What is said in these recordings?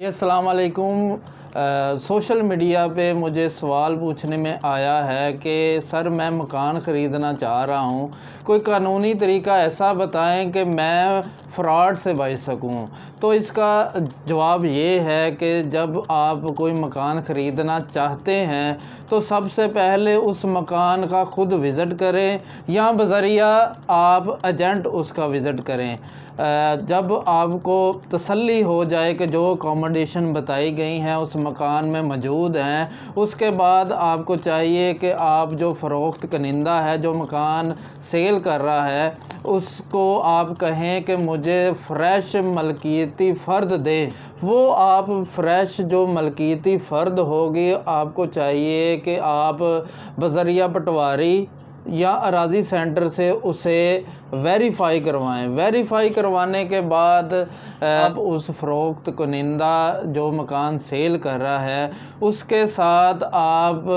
السلام علیکم۔ Social media پہ مجھے سوال پوچھنے میں آیا ہے کہ سر میں مکان خریدنا چاہ رہا ہوں، کوئی قانونی طریقہ ایسا بتائیں کہ میں فراڈ سے بچ سکوں۔ تو اس کا جواب یہ ہے کہ جب آپ کوئی مکان خریدنا چاہتے ہیں تو سب سے پہلے اس مکان کا خود وزٹ کریں یا بذریعہ آپ ایجنٹ اس کا وزٹ کریں۔ جب آپ کو تسلی ہو جائے کہ جو اکوموڈیشن بتائی گئی ہیں اس مکان میں موجود ہیں، اس کے بعد آپ کو چاہیے کہ آپ جو فروخت کنندہ ہے، جو مکان سیل کر رہا ہے، اس کو آپ کہیں کہ مجھے فریش ملکیتی فرد دے۔ وہ آپ فریش جو ملکیتی فرد ہوگی، آپ کو چاہیے کہ آپ بذریعہ پٹواری یا اراضی سینٹر سے اسے ویریفائی کروائیں۔ ویریفائی کروانے کے بعد آپ اس فروخت کنندہ جو مکان سیل کر رہا ہے اس کے ساتھ آپ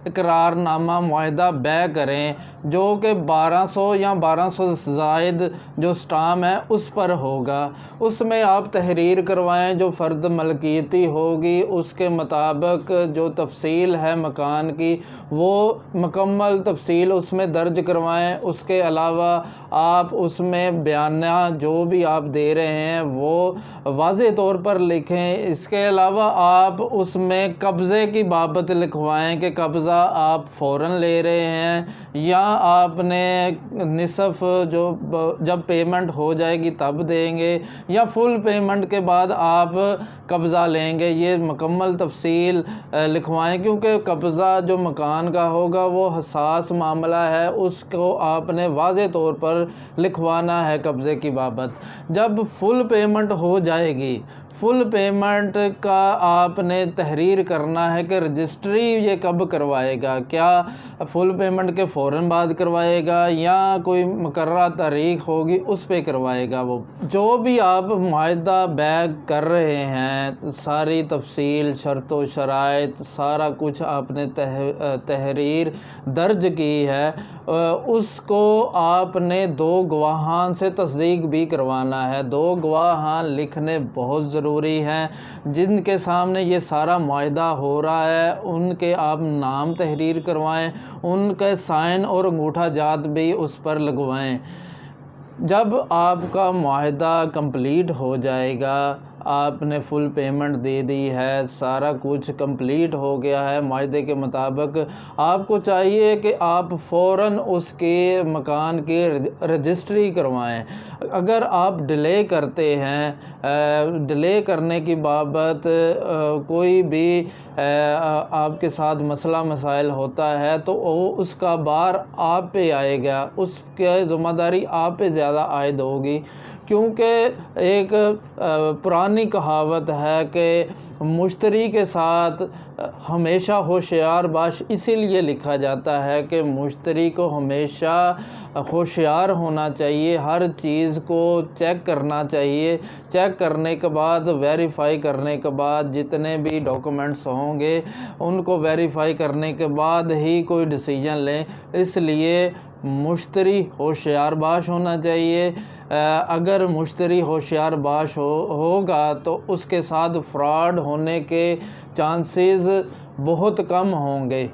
اقرار نامہ معاہدہ بیع کریں، جو کہ 1200 یا 1200 سے زائد جو سٹام ہے اس پر ہوگا۔ اس میں آپ تحریر کروائیں، جو فرد ملکیتی ہوگی اس کے مطابق جو تفصیل ہے مکان کی وہ مکمل تفصیل اس میں درج کروائیں۔ اس کے علاوہ آپ اس میں بیانیہ جو بھی آپ دے رہے ہیں وہ واضح طور پر لکھیں۔ اس کے علاوہ آپ اس میں قبضے کی بابت لکھوائیں کہ قبضہ آپ فوراً لے رہے ہیں یا آپ نے نصف جب پیمنٹ ہو جائے گی تب دیں گے یا فل پیمنٹ کے بعد آپ قبضہ لیں گے۔ یہ مکمل تفصیل لکھوائیں، کیونکہ قبضہ جو مکان کا ہوگا وہ حساس معاملہ ہے، اس کو آپ نے واضح طور پر لکھوانا ہے قبضے کی بابت۔ جب فل پیمنٹ ہو جائے گی، فل پیمنٹ کا آپ نے تحریر کرنا ہے کہ رجسٹری یہ کب کروائے گا، کیا فل پیمنٹ کے فوراً بعد کروائے گا یا کوئی مقررہ تاریخ ہوگی اس پہ کروائے گا۔ وہ جو بھی آپ معاہدہ بیع کر رہے ہیں، ساری تفصیل، شرط و شرائط، سارا کچھ آپ نے تحریر درج کی ہے، اس کو آپ نے 2 گواہان سے تصدیق بھی کروانا ہے۔ 2 گواہان لکھنے بہت ضروری ہیں، جن کے سامنے یہ سارا معاہدہ ہو رہا ہے ان کے آپ نام تحریر کروائیں، ان کے سائن اور انگوٹھا جات بھی اس پر لگوائیں۔ جب آپ کا معاہدہ کمپلیٹ ہو جائے گا، آپ نے فل پیمنٹ دے دی ہے، سارا کچھ کمپلیٹ ہو گیا ہے معاہدے کے مطابق، آپ کو چاہیے کہ آپ فوراً اس کے مکان کی رجسٹری کروائیں۔ اگر آپ ڈیلے کرتے ہیں، ڈیلے کرنے کی بابت کوئی بھی آپ کے ساتھ مسئلہ مسائل ہوتا ہے تو اس کا بار آپ پہ آئے گا، اس کی ذمہ داری آپ پہ زیادہ عائد ہوگی، کیونکہ ایک پرانی کہاوت ہے کہ مشتری کے ساتھ ہمیشہ ہوشیار باش اسی لیے لکھا جاتا ہے کہ مشتری کو ہمیشہ ہوشیار ہونا چاہیے، ہر چیز کو چیک کرنا چاہیے۔ چیک کرنے کے بعد، ویریفائی کرنے کے بعد جتنے بھی ڈاکومنٹس ہوں گے ان کو ویریفائی کرنے کے بعد ہی کوئی ڈیسیجن لیں۔ اس لیے مشتری ہوشیار باش ہونا چاہیے۔ اگر مشتری ہوشیار باش ہوگا تو اس کے ساتھ فراڈ ہونے کے چانسز بہت کم ہوں گے۔